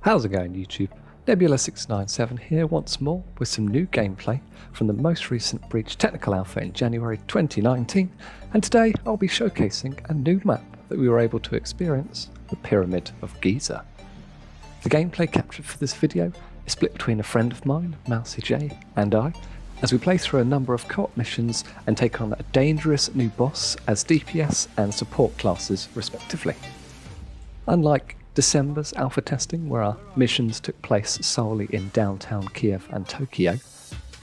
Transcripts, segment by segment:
How's it going, YouTube? Nebula697 here once more with some new gameplay from the most recent Breach Technical Alpha in January 2019, and today I'll be showcasing a new map that we were able to experience, the Pyramid of Giza. The gameplay captured for this video is split between a friend of mine, Mousy J, and I, as we play through a number of co-op missions and take on a dangerous new boss as DPS and support classes respectively. Unlike December's alpha testing, where our missions took place solely in downtown Kiev and Tokyo,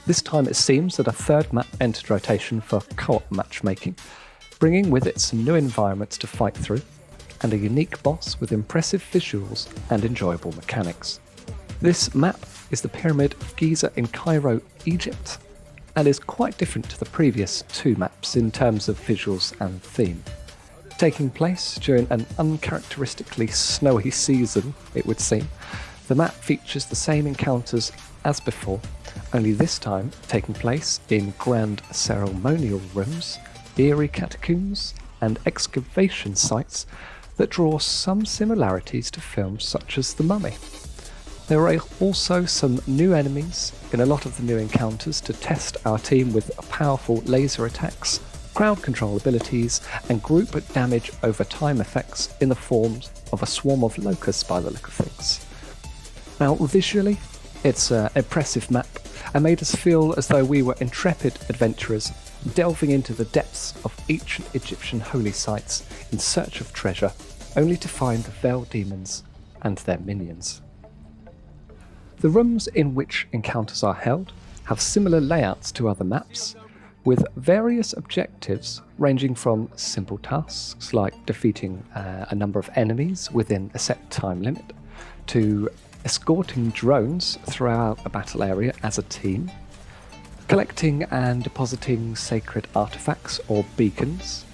this time it seems that a third map entered rotation for co-op matchmaking, bringing with it some new environments to fight through, and a unique boss with impressive visuals and enjoyable mechanics. This map is the Pyramid of Giza in Cairo, Egypt, and is quite different to the previous two maps in terms of visuals and theme. Taking place during an uncharacteristically snowy season, it would seem, the map features the same encounters as before, only this time taking place in grand ceremonial rooms, eerie catacombs, and excavation sites that draw some similarities to films such as The Mummy. There are also some new enemies in a lot of the new encounters to test our team with powerful laser attacks, crowd control abilities, and group damage over time effects in the forms of a swarm of locusts by the look of things. Now visually, it's an impressive map and made us feel as though we were intrepid adventurers delving into the depths of ancient Egyptian holy sites in search of treasure, only to find the veiled demons and their minions. The rooms in which encounters are held have similar layouts to other maps, with various objectives ranging from simple tasks like defeating a number of enemies within a set time limit, to escorting drones throughout a battle area as a team, collecting and depositing sacred artifacts or beacons,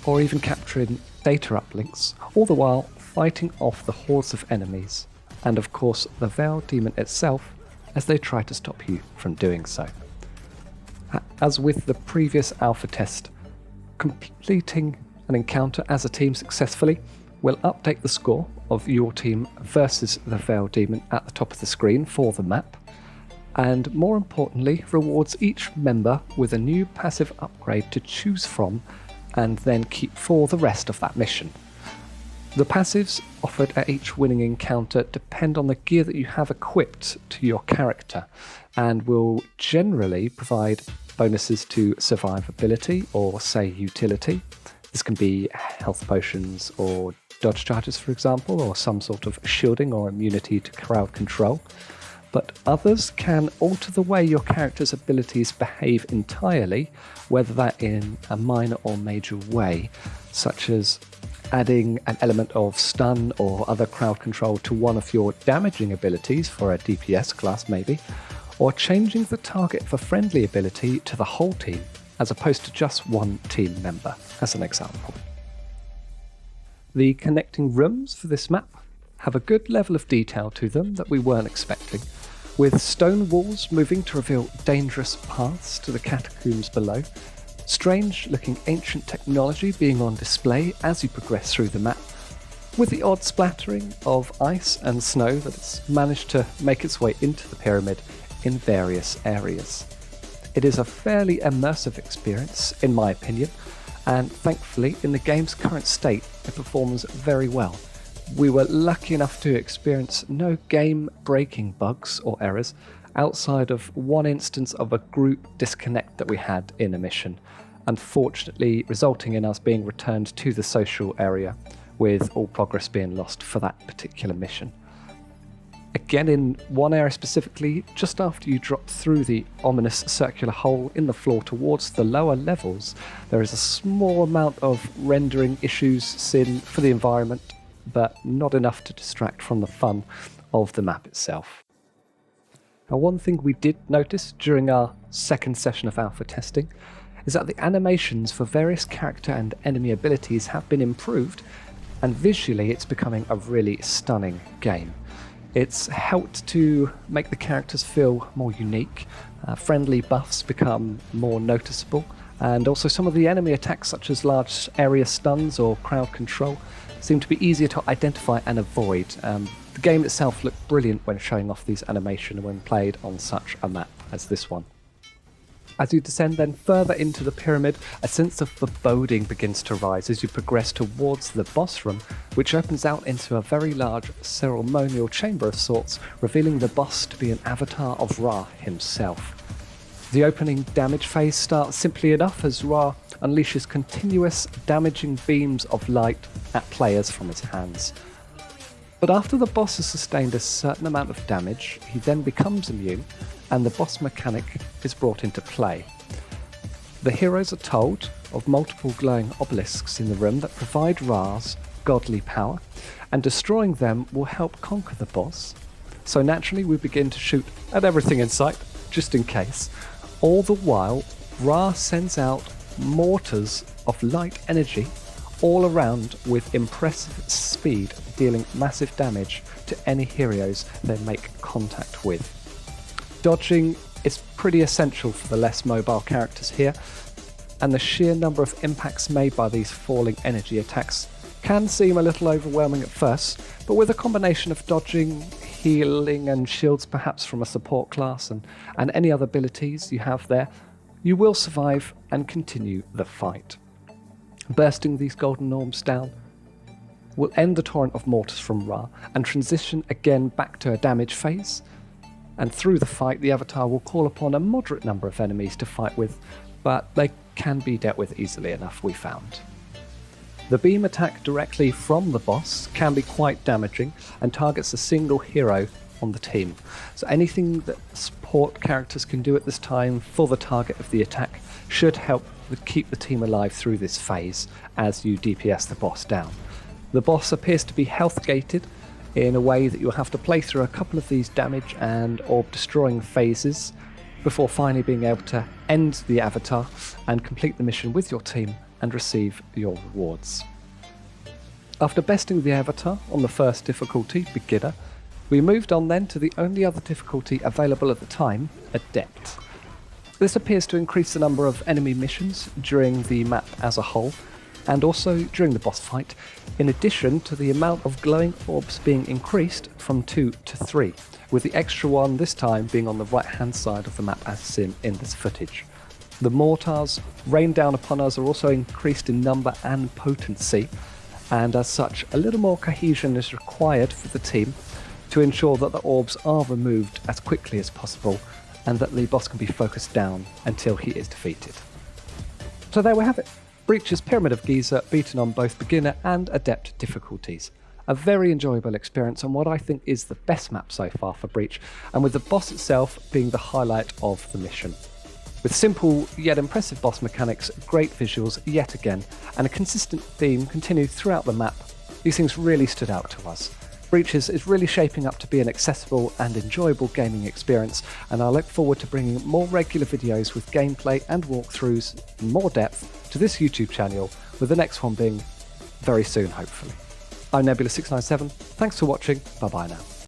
or even capturing data uplinks, all the while fighting off the hordes of enemies, and of course the veiled demon itself as they try to stop you from doing so. As with the previous alpha test, completing an encounter as a team successfully will update the score of your team versus the veiled demon at the top of the screen for the map, and more importantly rewards each member with a new passive upgrade to choose from and then keep for the rest of that mission. The passives offered at each winning encounter depend on the gear that you have equipped to your character, and will generally provide bonuses to survivability or, say, utility. This can be health potions or dodge charges, for example, or some sort of shielding or immunity to crowd control. But others can alter the way your character's abilities behave entirely, whether that in a minor or major way, such as adding an element of stun or other crowd control to one of your damaging abilities for a DPS class maybe, or changing the target for friendly ability to the whole team as opposed to just one team member, as an example. The connecting rooms for this map have a good level of detail to them that we weren't expecting, with stone walls moving to reveal dangerous paths to the catacombs below, strange looking ancient technology being on display as you progress through the map, with the odd splattering of ice and snow that has managed to make its way into the pyramid in various areas. It is a fairly immersive experience in my opinion, and thankfully in the game's current state it performs very well. We were lucky enough to experience no game-breaking bugs or errors outside of one instance of a group disconnect that we had in a mission, unfortunately resulting in us being returned to the social area, with all progress being lost for that particular mission. Again, in one area specifically, just after you drop through the ominous circular hole in the floor towards the lower levels, there is a small amount of rendering issues seen for the environment, but not enough to distract from the fun of the map itself. Now, one thing we did notice during our second session of alpha testing is that the animations for various character and enemy abilities have been improved, and visually it's becoming a really stunning game. It's helped to make the characters feel more unique, friendly buffs become more noticeable, and also some of the enemy attacks such as large area stuns or crowd control seem to be easier to identify and avoid, The game itself looked brilliant when showing off these animations when played on such a map as this one. As you descend then further into the pyramid, a sense of foreboding begins to rise as you progress towards the boss room, which opens out into a very large ceremonial chamber of sorts, revealing the boss to be an avatar of Ra himself. The opening damage phase starts simply enough as Ra unleashes continuous damaging beams of light at players from his hands. But after the boss has sustained a certain amount of damage, he then becomes immune, and the boss mechanic is brought into play. The heroes are told of multiple glowing obelisks in the room that provide Ra's godly power, and destroying them will help conquer the boss. So naturally we begin to shoot at everything in sight, just in case. All the while, Ra sends out mortars of light energy all around with impressive speed, dealing massive damage to any heroes they make contact with. Dodging is pretty essential for the less mobile characters here, and the sheer number of impacts made by these falling energy attacks can seem a little overwhelming at first, but with a combination of dodging, healing and shields perhaps from a support class and any other abilities you have there, you will survive and continue the fight. Bursting these golden orbs down will end the torrent of mortars from Ra and transition again back to a damage phase, and through the fight the avatar will call upon a moderate number of enemies to fight with, but they can be dealt with easily enough, we found. The beam attack directly from the boss can be quite damaging and targets a single hero on the team, so anything that support characters can do at this time for the target of the attack should help keep the team alive through this phase as you DPS the boss down. The boss appears to be health gated in a way that you'll have to play through a couple of these damage and orb destroying phases before finally being able to end the avatar and complete the mission with your team and receive your rewards. After besting the avatar on the first difficulty, beginner, we moved on then to the only other difficulty available at the time, adept. This appears to increase the number of enemy missions during the map as a whole, and also during the boss fight, in addition to the amount of glowing orbs being increased from 2 to 3, with the extra one this time being on the right hand side of the map as seen in this footage. The mortars rained down upon us are also increased in number and potency, and as such a little more cohesion is required for the team to ensure that the orbs are removed as quickly as possible and that the boss can be focused down until he is defeated. So there we have it. Breach's Pyramid of Giza beaten on both beginner and adept difficulties. A very enjoyable experience on what I think is the best map so far for Breach, and with the boss itself being the highlight of the mission. With simple yet impressive boss mechanics, great visuals yet again, and a consistent theme continued throughout the map, these things really stood out to us. Breach is really shaping up to be an accessible and enjoyable gaming experience, and I look forward to bringing more regular videos with gameplay and walkthroughs in more depth to this YouTube channel, with the next one being very soon hopefully. I'm Nebula697, thanks for watching, bye bye now.